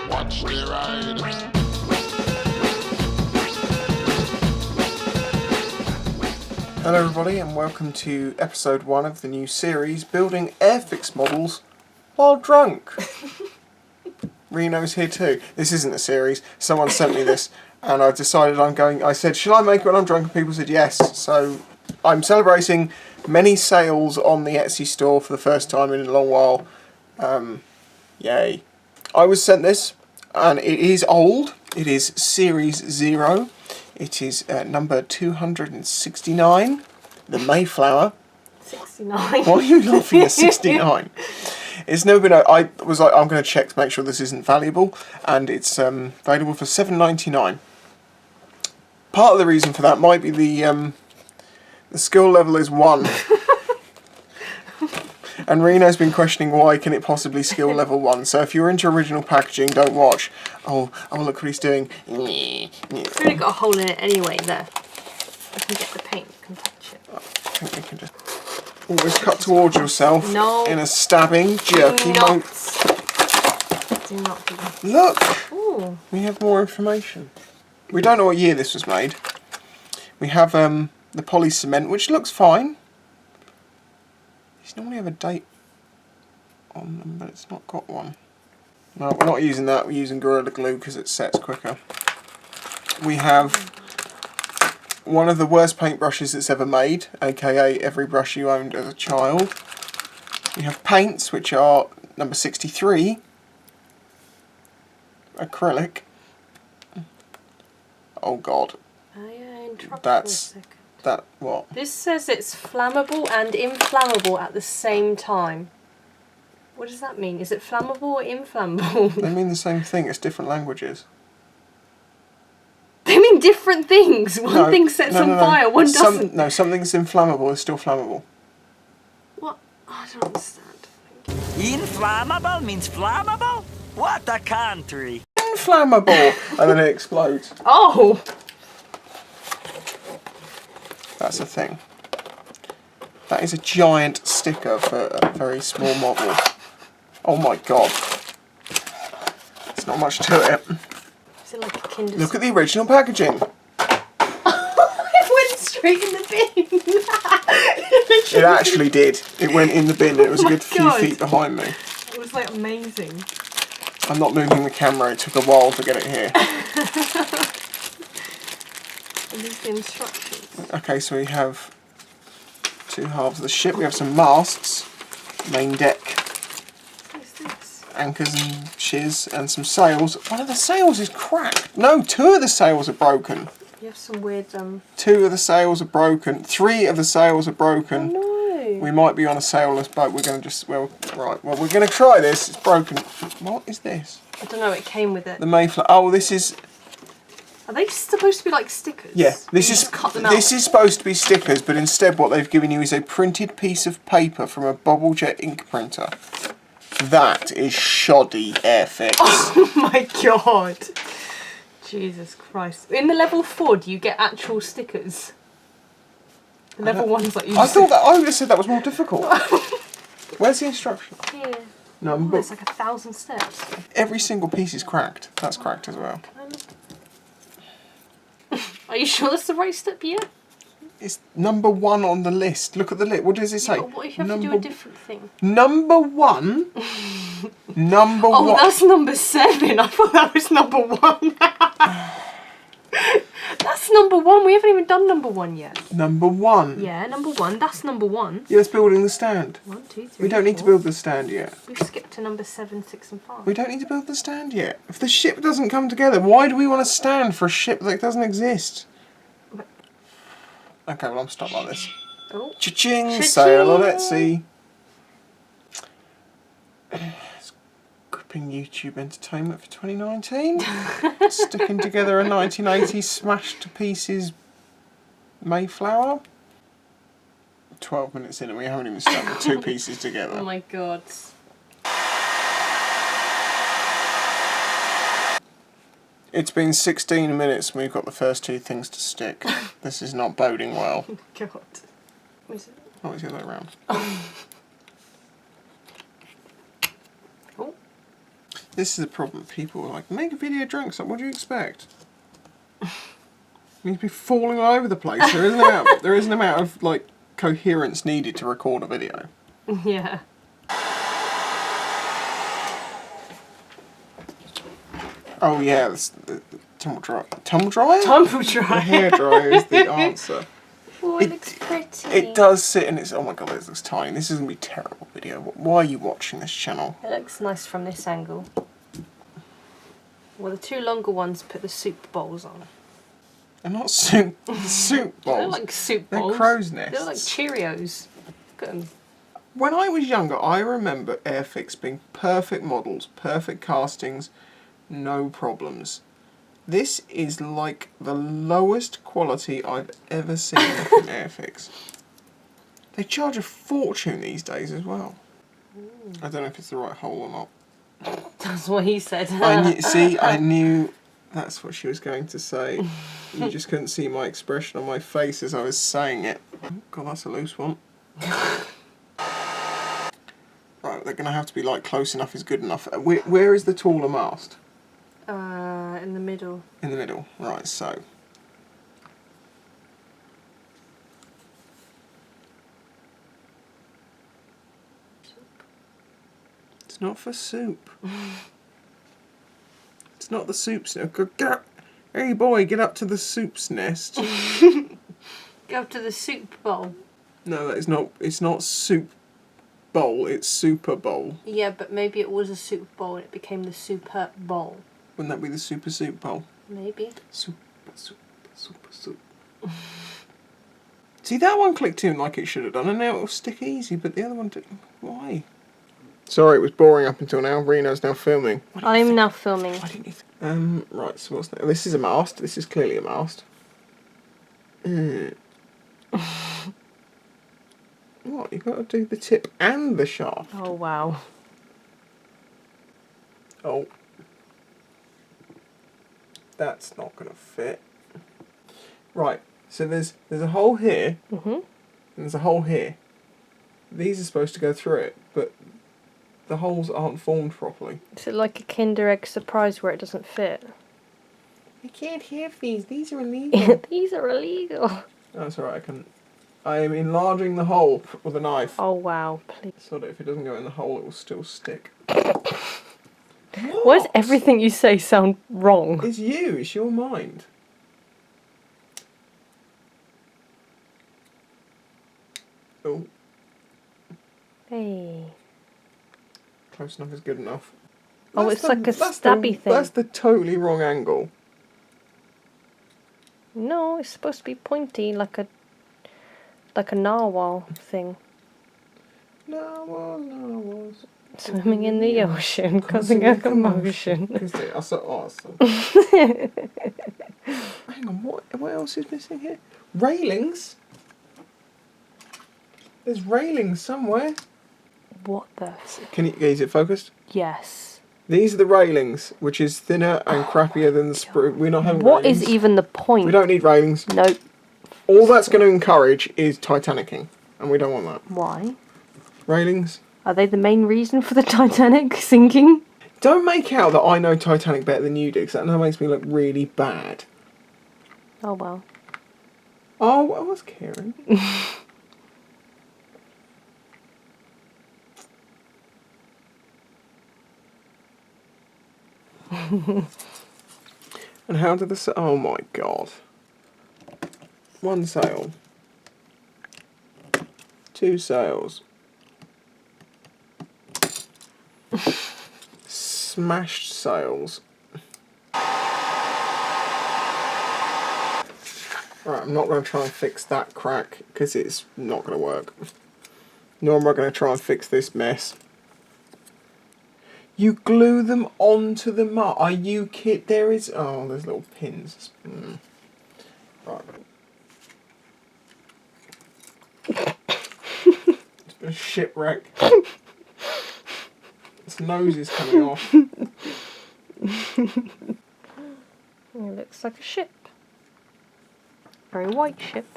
Watch the ride. Hello everybody and welcome to episode 1 of the new series, Building AIRFIX Models While Drunk. Reno's here too. This isn't a series, someone sent me this and I decided I said, shall I make it when I'm drunk? And people said yes. So I'm celebrating many sales on the Etsy store for the first time in a long while. Yay. I was sent this and it is old. It is Series 0. It is number 269, the Mayflower. 69. Why are you laughing at 69? It's never been. I was like, I'm going to check to make sure this isn't valuable, and it's available for $7.99. Part of the reason for that might be the skill level is 1. And Reno's been questioning why can it possibly skill level 1. So if you're into original packaging, don't watch. Oh, look what he's doing. It's really got a hole in it anyway there. I can get the paint, you can touch it. I think we can just always cut towards yourself in a stabbing, jerky motion. Do not do that. Look! Ooh. We have more information. We don't know what year this was made. We have the poly cement, which looks fine. These normally have a date on them, but it's not got one. No, we're not using that. We're using Gorilla Glue because it sets quicker. We have one of the worst paintbrushes that's ever made, aka every brush you owned as a child. We have paints, which are number 63, acrylic. Oh God. That's that what? This says it's flammable and inflammable at the same time. What does that mean? Is it flammable or inflammable? They mean the same thing. It's different languages. They mean different things. One thing sets on fire, one doesn't. No, something's inflammable is still flammable. What? I don't understand. Inflammable means flammable? What a country! Inflammable! And then it explodes. Oh! That's a thing. That is a giant sticker for a very small model. Oh my God. There's not much to it. Is it like a Kinder? Look at the original packaging. It went straight in the bin. It actually did. It went in the bin. It was a good few feet behind me. It was like amazing. I'm not moving the camera. It took a while to get it here. Are these the instructions? Okay, so we have 2 halves of the ship. We have some masts, main deck, What is this? anchors and shiz, and some sails. One of the sails is cracked. No, 2 of the sails are broken. You have some weird 2 of the sails are broken. 3 of the sails are broken. Oh no. We might be on a sailless boat. We're going to just we're going to try this. It's broken. What is this? I don't know. It came with it. The Mayflower. Oh, this is. Are they supposed to be like stickers? Yeah, this is supposed to be stickers, but instead what they've given you is a printed piece of paper from a Bubblejet ink printer. That is shoddy AIRFIX. Oh my God. Jesus Christ. In the level 4, do you get actual stickers? The level 1's like you I thought that I would have said that was more difficult. Where's the instruction? Here. No, Oh, it's like 1,000 steps. Every single piece is cracked. That's cracked as well. Are you sure that's the right step yet? It's number 1 on the list. Look at the list. What does it say? But what if you have to do a different thing? Number 1? Number 1. Oh, that's number 7. I thought that was number 1. That's number 1. We haven't even done number 1 yet. Number 1? Yeah, number 1. That's number 1. Yeah, it's building the stand. 1, 2, 3. We don't need to build the stand yet. We've skipped to number 7, 6 and 5. We don't need to build the stand yet. If the ship doesn't come together, why do we want a stand for a ship that doesn't exist? Okay, well, I'm stopped like this. Oh. Cha-ching! Sail on Etsy. It's gripping YouTube entertainment for 2019. Sticking together a 1980s smashed to pieces Mayflower. 12 minutes in and we haven't even stuck the 2 pieces together. Oh my God. It's been 16 minutes and we've got the first 2 things to stick. This is not boding well. Oh God. What is it? Oh, it's the other way around. Oh. This is the problem. People are like, make a video drunk. So what do you expect? You need to be falling all over the place. There is an amount of like coherence needed to record a video. Yeah. Oh yeah, the tumble dryer. Tumble dryer? Tumble The dry. hairdryer is the answer. Oh, it looks pretty. It does sit and it's, oh my god, this looks tiny. This is going to be a terrible video. Why are you watching this channel? It looks nice from this angle. Well, the two longer ones put the soup bowls on. They're not soup They're bowls. like soup They're bowls. crow's nests. They're like Cheerios. Look at them. When I was younger, I remember AIRFIX being perfect models, perfect castings, no problems. This is like the lowest quality I've ever seen from AIRFIX. They charge a fortune these days as well. I don't know if it's the right hole or not. That's what he said. I knew that's what she was going to say. You just couldn't see my expression on my face as I was saying it. Oh, God, that's a loose one. Right, they're going to have to be like close enough is good enough. Where is the taller mast? In the middle. In the middle. Right, so. It's not for soup. It's not the soup's nest. Get up. Hey boy, get up to the soup's nest. Go up to the soup bowl. No, that is not. It's not soup bowl. It's super bowl. Yeah, but maybe it was a soup bowl and it became the super bowl. Wouldn't that be the super soup bowl? Maybe. Super. See, that one clicked in like it should have done, and now it'll stick easy. But the other one didn't. Why? Sorry, it was boring up until now. Reno's now filming. I'm now filming. Why didn't you? Right. So what's that? This is a mast. This is clearly a mast. What? You've got to do the tip and the shaft. Oh wow. Oh. That's not going to fit. Right, so there's a hole here, and there's a hole here. These are supposed to go through it, but the holes aren't formed properly. Is it like a Kinder Egg surprise where it doesn't fit? I can't have these. These are illegal. These are illegal. Oh, that's alright. I am enlarging the hole with a knife. Oh wow, please. So that if it doesn't go in the hole, it will still stick. Why does everything you say sound wrong? It's you. It's your mind. Oh. Hey. Close enough is good enough. Oh, it's like a stabby thing. That's the totally wrong angle. No, it's supposed to be pointy, like a narwhal thing. Narwhals. Swimming in the ocean, causing a commotion. I saw awesome. Hang on, what else is missing here? Railings? There's railings somewhere. What the? Is it focused? Yes. These are the railings, which is thinner and crappier than the sprue. We're not having What railings. is even the point? We don't need railings. Nope. All that's going to encourage is Titanicking, and we don't want that. Why? Railings. Are they the main reason for the Titanic sinking? Don't make out that I know Titanic better than you do, because that now makes me look really bad. Oh well. Oh, I was caring. And how did the oh my god. One sail. Two sails. Smashed sails. Right, I'm not going to try and fix that crack because it's not going to work. Nor am I going to try and fix this mess. You glue them onto the mast. Are you kidding? There is. Oh, there's little pins. Right. It's been a shipwreck. Its nose is coming off. It looks like a ship. Very white ship.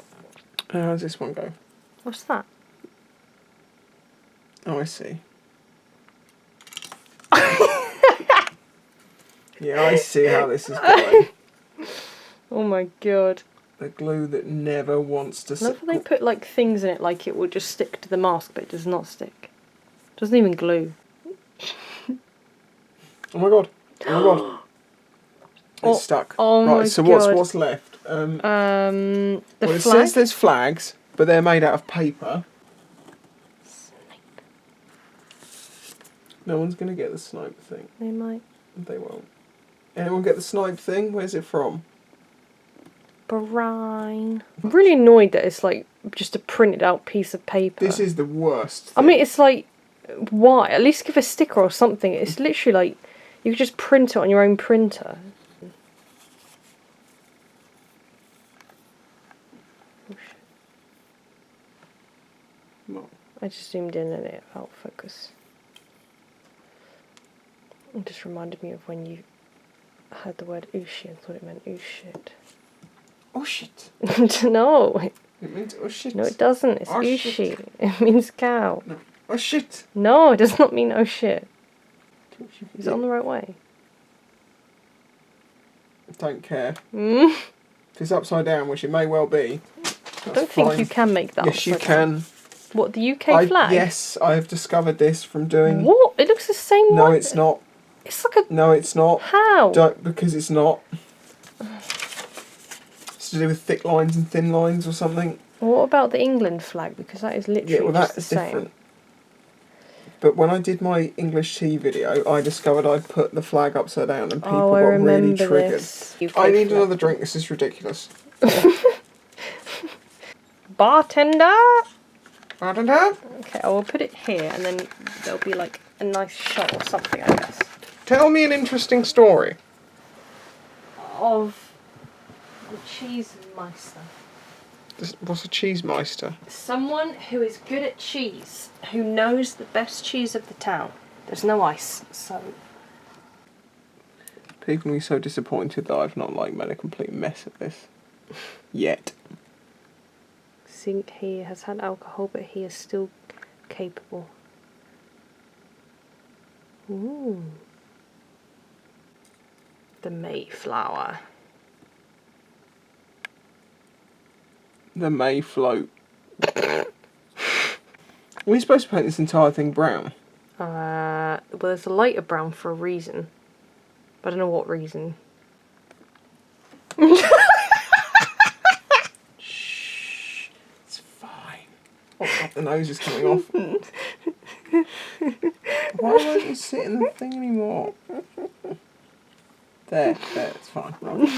How does this one go? What's that? Oh, I see. Yeah, I see how this is going. Oh my god. The glue that never wants to I love how they put like things in it like it will just stick to the mask, but it does not stick. It doesn't even glue. Oh my god. Oh my god. It's stuck. Oh right, my so god. what's left? The Well, it flag. says there's flags, but they're made out of paper. No one's going to get the snipe thing. They might. They won't. Anyone get the snipe thing? Where's it from? Brine. I'm really annoyed that it's like just a printed out piece of paper. This is the worst I thing. mean, it's like, why? At least give a sticker or something. It's literally like, you could just print it on your own printer. Well, I just zoomed in and it felt focus. It just reminded me of when you heard the word ooshi and thought it meant ooh shit. oh shit. No, It means oh shit. no it doesn't. It's Oh, ooshi. shit. It means cow. No. Oh shit. No, it does not mean oh shit. Is it on the right way? Don't care. Mm? If it's upside down, which it may well be. I don't think you can make that. Yes, you upside down. can. What, the UK flag? Yes, I have discovered this from doing. What? It looks the same No, one. it's not. It's like a... No, it's not. How? Don't, because it's not. It's to do with thick lines and thin lines or something. What about the England flag? Because that is literally Yeah, well, just that's the different. same. But when I did my English tea video, I discovered I'd put the flag upside down and people Oh, I got remember really triggered. this. UK I need flag. another drink. This is ridiculous. Bartender! Bartender? Okay, I will put it here and then there'll be like a nice shot or something, I guess. Tell me an interesting story. Of the cheese meister. What's a cheesemeister? Someone who is good at cheese, who knows the best cheese of the town. There's no ice, so... People will be so disappointed that I've not like made a complete mess of this. Yet. Think he has had alcohol, but he is still capable. Ooh. The Mayflower. The May float. Are we supposed to paint this entire thing brown? Well, there's a lighter brown for a reason. But I don't know what reason. Shh. It's fine. Oh god, the nose is coming off. Why won't you sit in the thing anymore? There, it's fine. Right.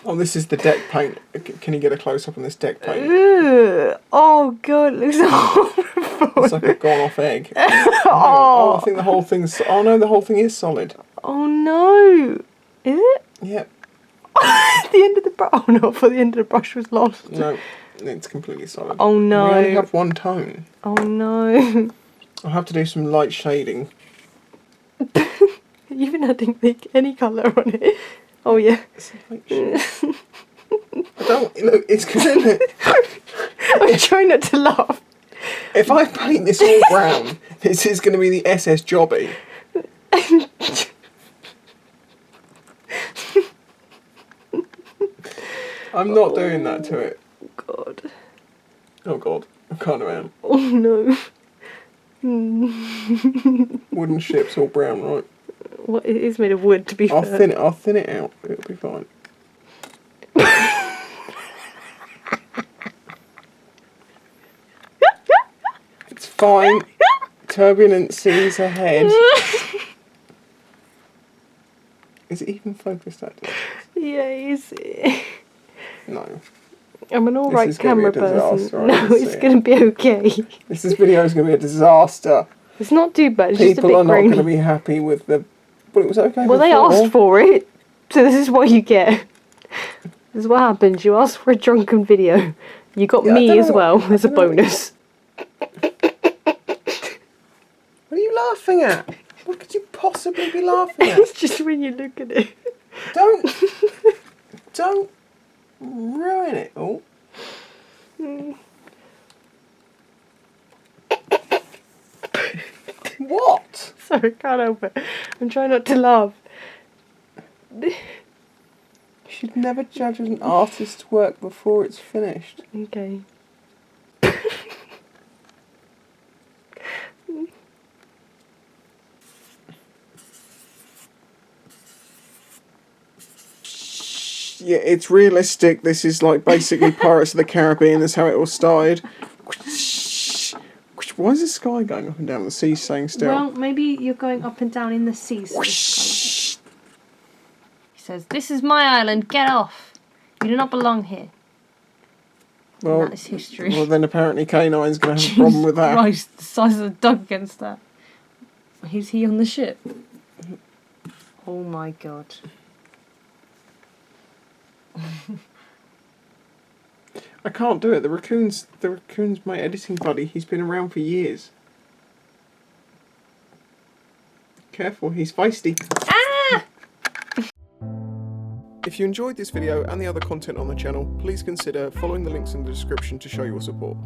Oh, this is the deck paint. Can you get a close up on this deck paint? Ugh. Oh god, it looks horrible. It's like a gone off egg. Oh, I think the whole thing's. Oh no, the whole thing is solid. Oh no. Is it? Yep. The end of the brush. Oh no, for the end of the brush was lost. No, it's completely solid. Oh no. We only have one tone. Oh no. I'll have to do some light shading. Even I didn't think any colour on it. Oh yeah. It's light shading. I don't look. It's because in it. I'm trying not to laugh. If I paint this all brown, this is going to be the SS Jobby. I'm not doing that to it. God. Oh god, I can't around. Oh no. Wooden ship's all brown, right? Well, it is made of wood, to be I'll fair. thin it out. It'll be fine. It's fine. Turbulent seas ahead. Is it even focused at this? Yeah, is it? No. I'm an alright is gonna be camera a disaster, person. I can No, it's see. going to be okay. This video is going to be a disaster. It's not too bad, it's just a People bit are not grainy. going to be happy with the... But it was okay Well, they before. asked for it, so this is what you get. This is what happens. You asked for a drunken video. You got Yeah, I me don't as know well what- as a I don't know. bonus. What are you laughing at? What could you possibly be laughing at? It's just when you look at it. Don't ruin it all. What? So Sorry, can't help it. I'm trying not to laugh. You should never judge an artist's work before it's finished. Okay. Yeah, it's realistic. This is like basically Pirates of the Caribbean. That's how it all started. Why is the sky going up and down? The sea's staying still. Well, maybe you're going up and down in the sea. So he says, "This is my island. Get off. You do not belong here." Well, and that is history. Well, then apparently K9's going to have a problem with that. Christ, the size of the dog against that. Is he on the ship? Oh my god. I can't do it. The raccoon's my editing buddy. He's been around for years. Careful, he's feisty. Ah! If you enjoyed this video and the other content on the channel, please consider following the links in the description to show your support.